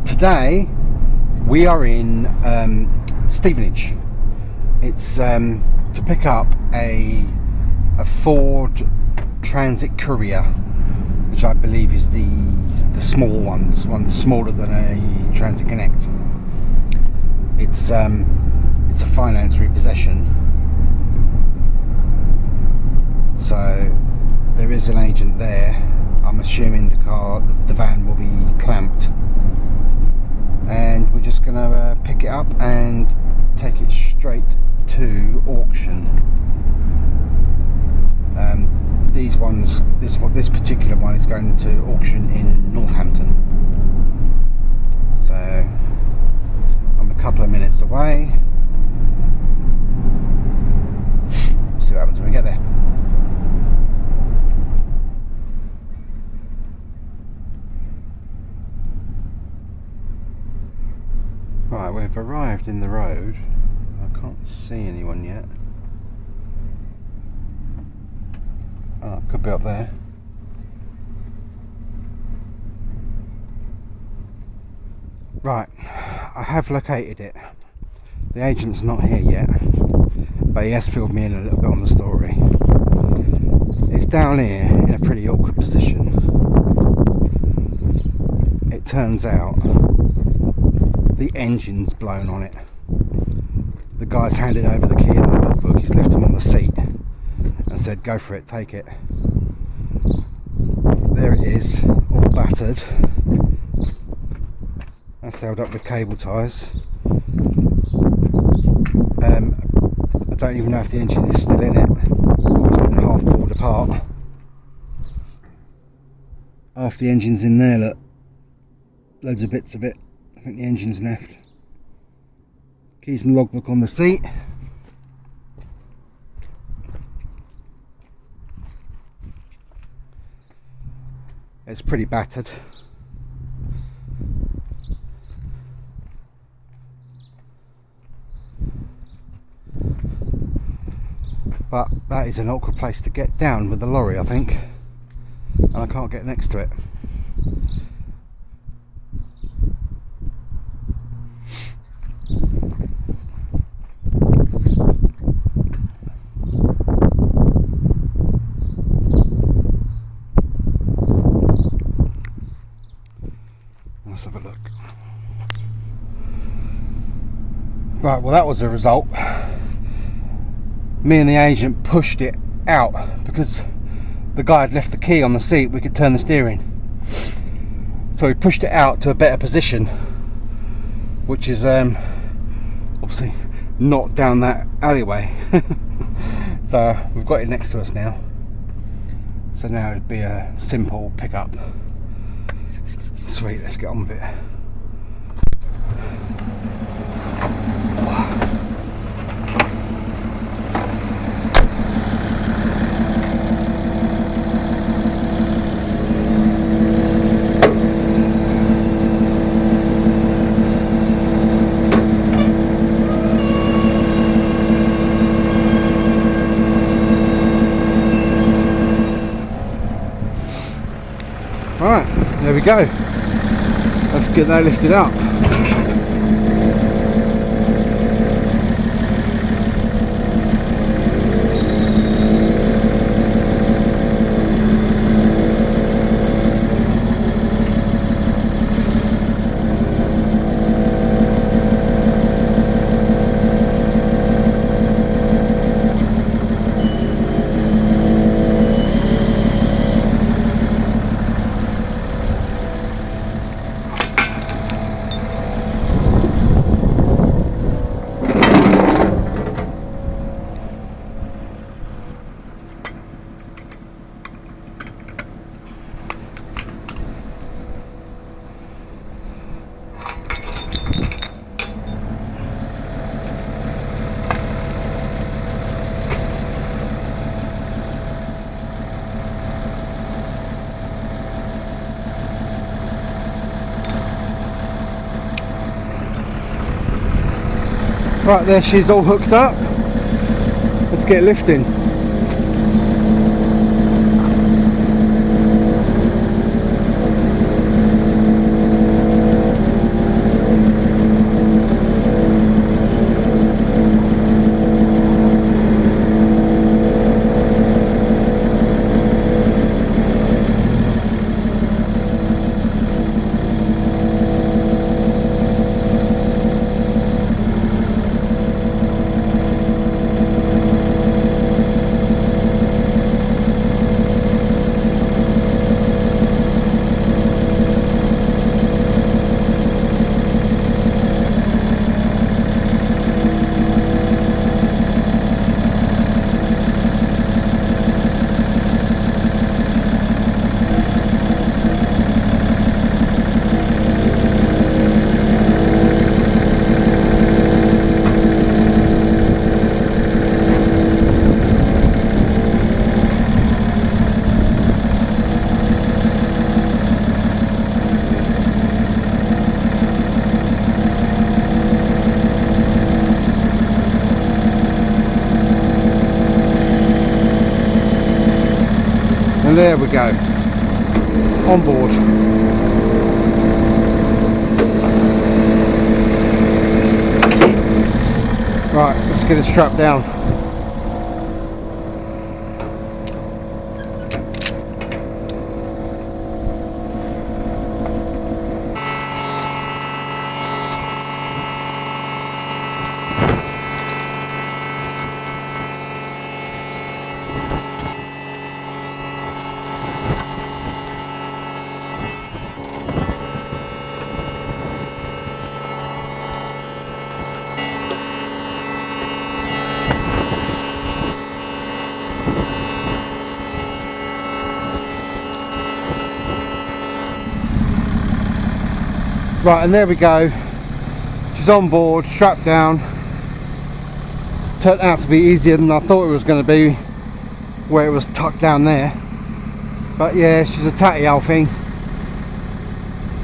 Today we are in Stevenage. It's to pick up a Ford Transit Courier, which I believe is the small one smaller than a Transit Connect. It's a finance repossession, so there is an agent there. I'm assuming the van will be clamped, and we're just going to pick it up and take it straight to auction. This particular one is going to auction in Northampton, so I'm a couple of minutes away. See what happens when we get there. Right, we've arrived in the road. I can't see anyone yet. Oh, could be up there. Right, I have located it. The agent's not here yet, but he has filled me in a little bit on the story. It's down here in a pretty awkward position. It turns out the engine's blown on it. The guy's handed over the key and the logbook. He's left him on the seat and said, go for it, take it. There it is, all battered. That's held up with cable ties. I don't even know if the engine is still in it, or it's been half pulled apart. Half the engine's in there, look. Loads of bits of it. I think the engine's left. Keys and logbook on the seat. It's pretty battered. But that is an awkward place to get down with the lorry, I think. And I can't get next to it. Let's have a look. Right, well that was the result. Me and the agent pushed it out because the guy had left the key on the seat. We could turn the steering, so we pushed it out to a better position, which is obviously not down that alleyway. So we've got it next to us now, so now it'd be a simple pickup. Sweet, let's get on with it. Alright, there we go. Let's get that lifted up. Right, there she's all hooked up. Let's get lifting. And there we go, on board. Right, let's get it strapped down. Right, and there we go. She's on board, strapped down. Turned out to be easier than I thought it was going to be, where it was tucked down there. But yeah, she's a tatty old thing.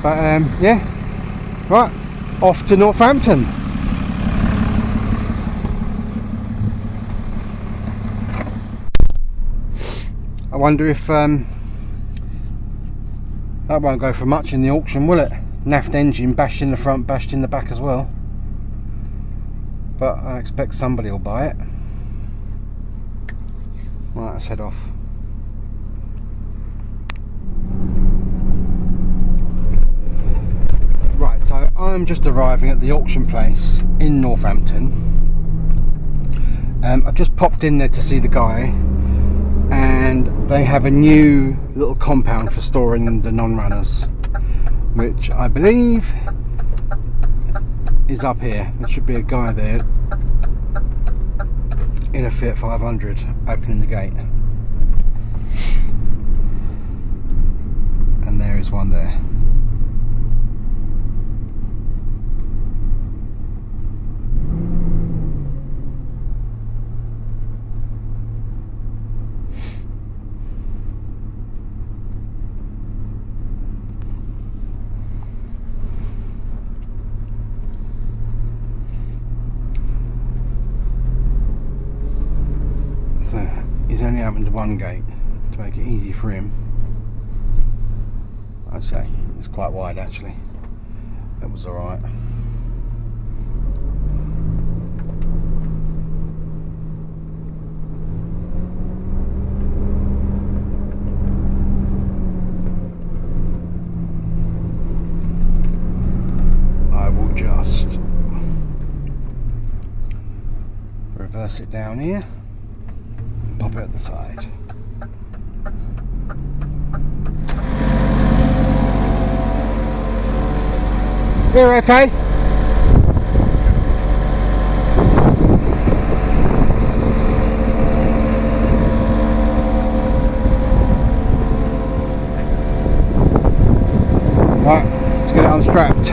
But yeah, right, off to Northampton. I wonder if that won't go for much in the auction, will it? Naft engine bashed in the front, bashed in the back as well. But I expect somebody will buy it. Right, let's head off. Right, so I'm just arriving at the auction place in Northampton. I've just popped in there to see the guy, and they have a new little compound for storing the non-runners, which I believe is up here. There should be a guy there in a Fiat 500 opening the gate, and there is one there. So he's only opened one gate to make it easy for him. I'd say it's quite wide actually. That was alright. I will just reverse it down here. Pop it at the side. You're okay? Right, let's get it unstrapped.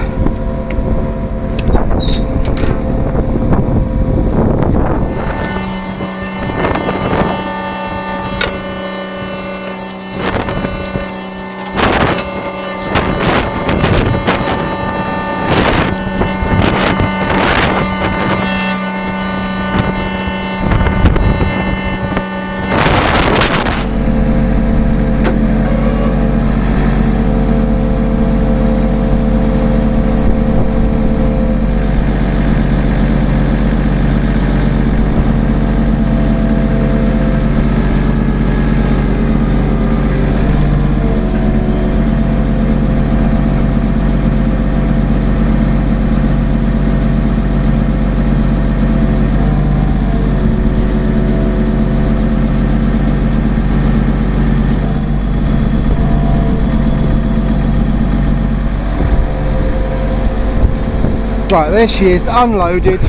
Right, there she is, unloaded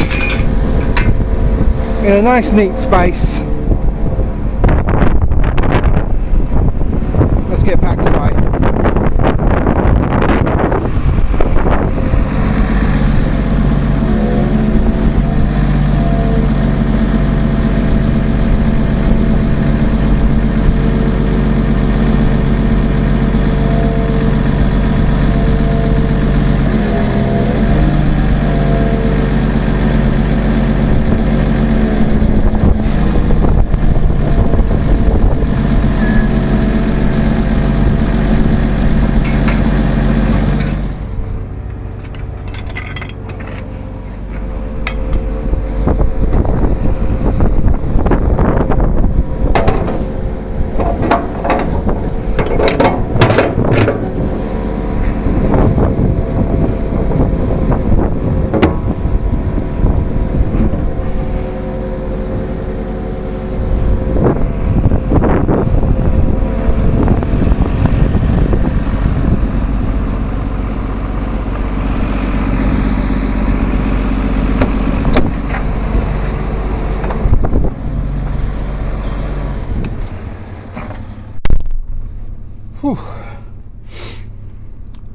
in a nice neat space. Let's get packed away.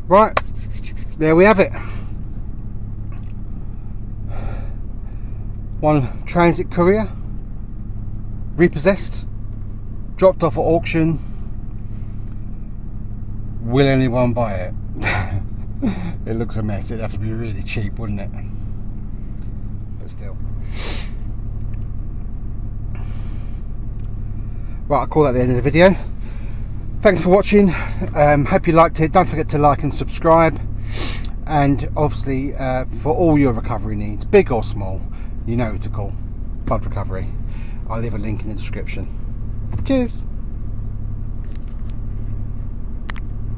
Right, there we have it. One transit courier, repossessed, dropped off at auction. Will anyone buy it? It looks a mess. It'd have to be really cheap, wouldn't it? But still. Right, I'll call that the end of the video. Thanks for watching. Hope you liked it. Don't forget to like and subscribe. And obviously, for all your recovery needs, big or small, you know who to call. Flood Recovery. I'll leave a link in the description. Cheers.